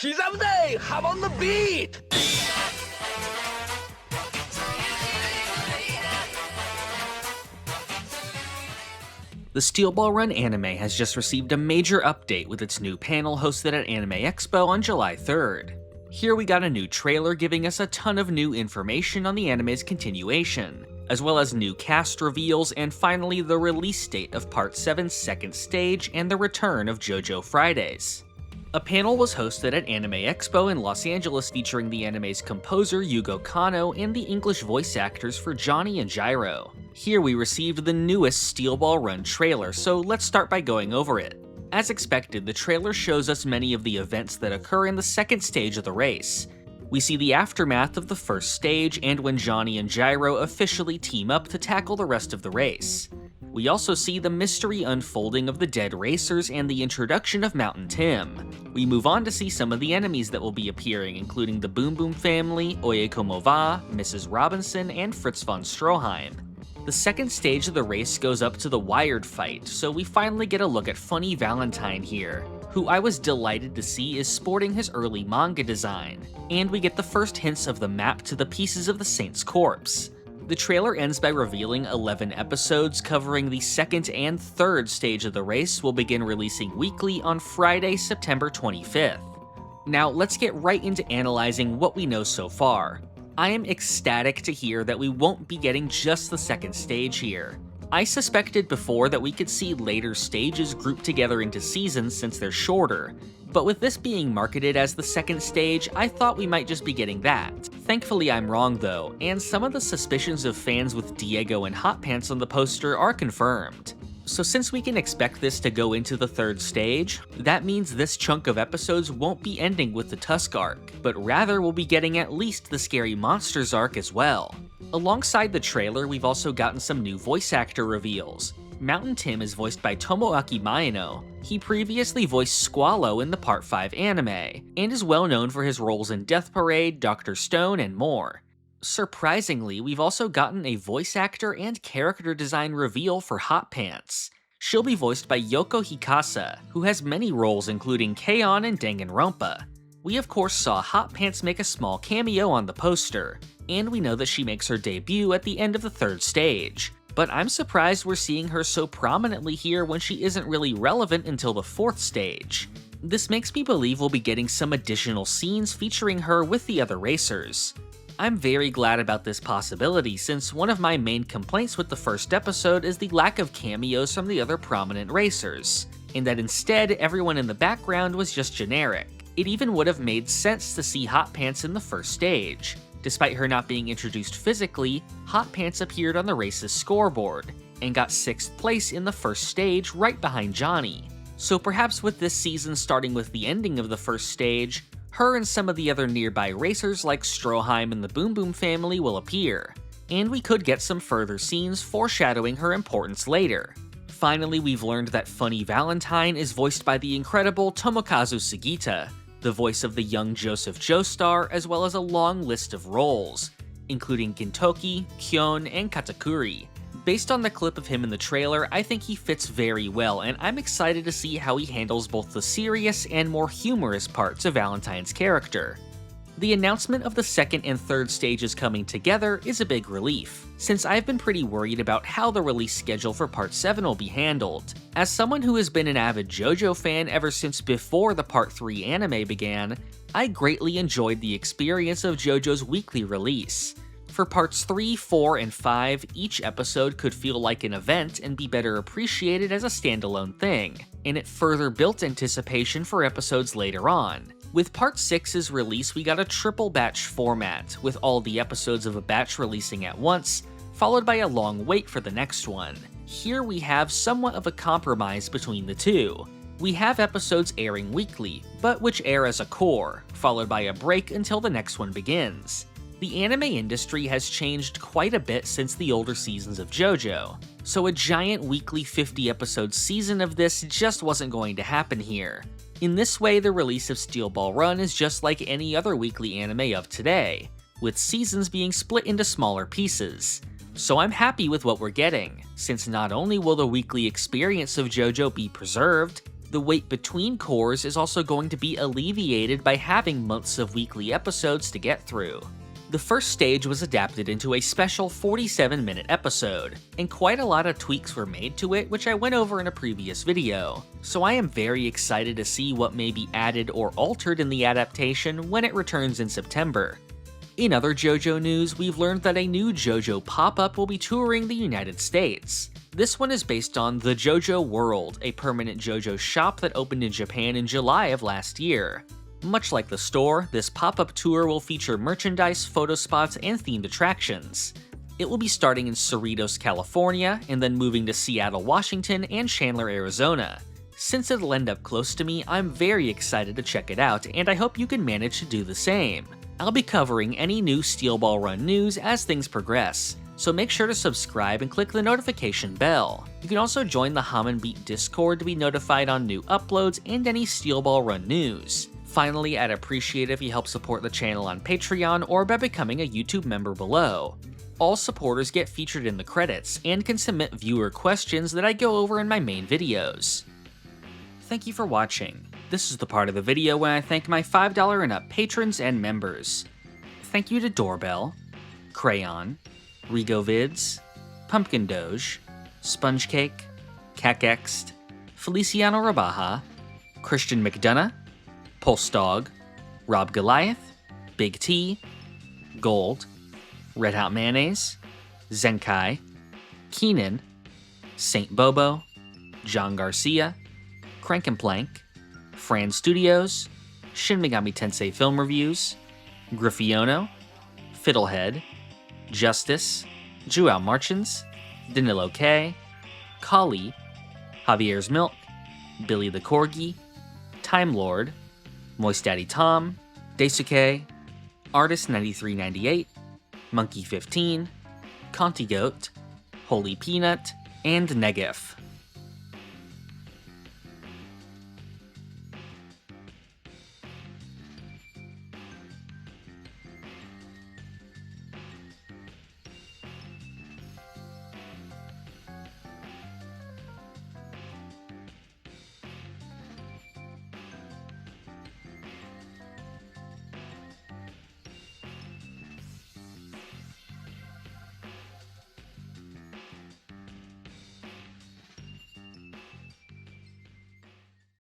Kizamde, hop on the beat! The Steel Ball Run anime has just received a major update with its new panel hosted at Anime Expo on July 3rd. Here we got a new trailer giving us a ton of new information on the anime's continuation, as well as new cast reveals and finally the release date of Part 7's second stage and the return of JoJo Fridays. A panel was hosted at Anime Expo in Los Angeles featuring the anime's composer Yugo Kanno and the English voice actors for Johnny and Gyro. Here we received the newest Steel Ball Run trailer, so let's start by going over it. As expected, the trailer shows us many of the events that occur in the second stage of the race. We see the aftermath of the first stage and when Johnny and Gyro officially team up to tackle the rest of the race. We also see the mystery unfolding of the dead racers and the introduction of Mountain Tim. We move on to see some of the enemies that will be appearing, including the Boom Boom family, Oye Como Va, Mrs. Robinson, and Fritz von Stroheim. The second stage of the race goes up to the Wired fight, so we finally get a look at Funny Valentine here, who I was delighted to see is sporting his early manga design, and we get the first hints of the map to the pieces of the Saint's corpse. The trailer ends by revealing 11 episodes covering the second and third stage of the race will begin releasing weekly on Friday, September 25th. Now let's get right into analyzing what we know so far. I am ecstatic to hear that we won't be getting just the second stage here. I suspected before that we could see later stages grouped together into seasons since they're shorter, but with this being marketed as the second stage, I thought we might just be getting that. Thankfully I'm wrong though, and some of the suspicions of fans with Diego and Hot Pants on the poster are confirmed. So since we can expect this to go into the third stage, that means this chunk of episodes won't be ending with the Tusk arc, but rather we'll be getting at least the Scary Monsters arc as well. Alongside the trailer, we've also gotten some new voice actor reveals. Mountain Tim is voiced by Tomoaki Maeno. He previously voiced Squallow in the Part 5 anime, and is well known for his roles in Death Parade, Dr. Stone, and more. Surprisingly, we've also gotten a voice actor and character design reveal for Hot Pants. She'll be voiced by Yoko Hikasa, who has many roles including K-On! And Danganronpa. We of course saw Hot Pants make a small cameo on the poster, and we know that she makes her debut at the end of the third stage. But I'm surprised we're seeing her so prominently here when she isn't really relevant until the fourth stage. This makes me believe we'll be getting some additional scenes featuring her with the other racers. I'm very glad about this possibility since one of my main complaints with the first episode is the lack of cameos from the other prominent racers, and that instead everyone in the background was just generic. It even would have made sense to see Hot Pants in the first stage. Despite her not being introduced physically, Hot Pants appeared on the race's scoreboard, and got 6th place in the first stage right behind Johnny. So perhaps with this season starting with the ending of the first stage, her and some of the other nearby racers like Stroheim and the Boom Boom family will appear, and we could get some further scenes foreshadowing her importance later. Finally, we've learned that Funny Valentine is voiced by the incredible Tomokazu Sugita, the voice of the young Joseph Joestar, as well as a long list of roles, including Gintoki, Kyon, and Katakuri. Based on the clip of him in the trailer, I think he fits very well, and I'm excited to see how he handles both the serious and more humorous parts of Valentine's character. The announcement of the second and third stages coming together is a big relief, since I've been pretty worried about how the release schedule for Part 7 will be handled. As someone who has been an avid JoJo fan ever since before the Part 3 anime began, I greatly enjoyed the experience of JoJo's weekly release. For Parts 3, 4, and 5, each episode could feel like an event and be better appreciated as a standalone thing, and it further built anticipation for episodes later on. With Part 6's release, we got a triple batch format, with all the episodes of a batch releasing at once, followed by a long wait for the next one. Here we have somewhat of a compromise between the two. We have episodes airing weekly, but which air as a core, followed by a break until the next one begins. The anime industry has changed quite a bit since the older seasons of JoJo, so a giant weekly 50-episode season of this just wasn't going to happen here. In this way, the release of Steel Ball Run is just like any other weekly anime of today, with seasons being split into smaller pieces. So I'm happy with what we're getting, since not only will the weekly experience of JoJo be preserved, The wait between cours is also going to be alleviated by having months of weekly episodes to get through. The first stage was adapted into a special 47-minute episode, and quite a lot of tweaks were made to it, which I went over in a previous video, so I am very excited to see what may be added or altered in the adaptation when it returns in September. In other JoJo news, we've learned that a new JoJo pop-up will be touring the United States. This one is based on The JoJo World, a permanent JoJo shop that opened in Japan in July of last year. Much like the store, this pop-up tour will feature merchandise, photo spots, and themed attractions. It will be starting in Cerritos, California, and then moving to Seattle, Washington, and Chandler, Arizona. Since it'll end up close to me, I'm very excited to check it out, and I hope you can manage to do the same. I'll be covering any new Steel Ball Run news as things progress, so make sure to subscribe and click the notification bell. You can also join the Hum and Beat Discord to be notified on new uploads and any Steel Ball Run news. Finally, I'd appreciate if you help support the channel on Patreon or by becoming a YouTube member below. All supporters get featured in the credits and can submit viewer questions that I go over in my main videos. Thank you for watching. This is the part of the video when I thank my $5 and up patrons and members. Thank you to Doorbell, Crayon, RigoVids, Pumpkin Doge, Sponge Cake, Cakext, Feliciano Rabaja, Christian McDonough, Pulse Dog, Rob Goliath, Big T, Gold, Red Hot Mayonnaise, Zenkai, Keenan, Saint Bobo, John Garcia, Crank and Plank, Fran Studios, Shin Megami Tensei Film Reviews, Griffiono, Fiddlehead, Justice, Joao Marchins, Danilo K, Kali, Javier's Milk, Billy the Corgi, Time Lord, Moist Daddy Tom, Daisuke, Artist 9398, Monkey 15, Conti Goat, Holy Peanut, and Negif.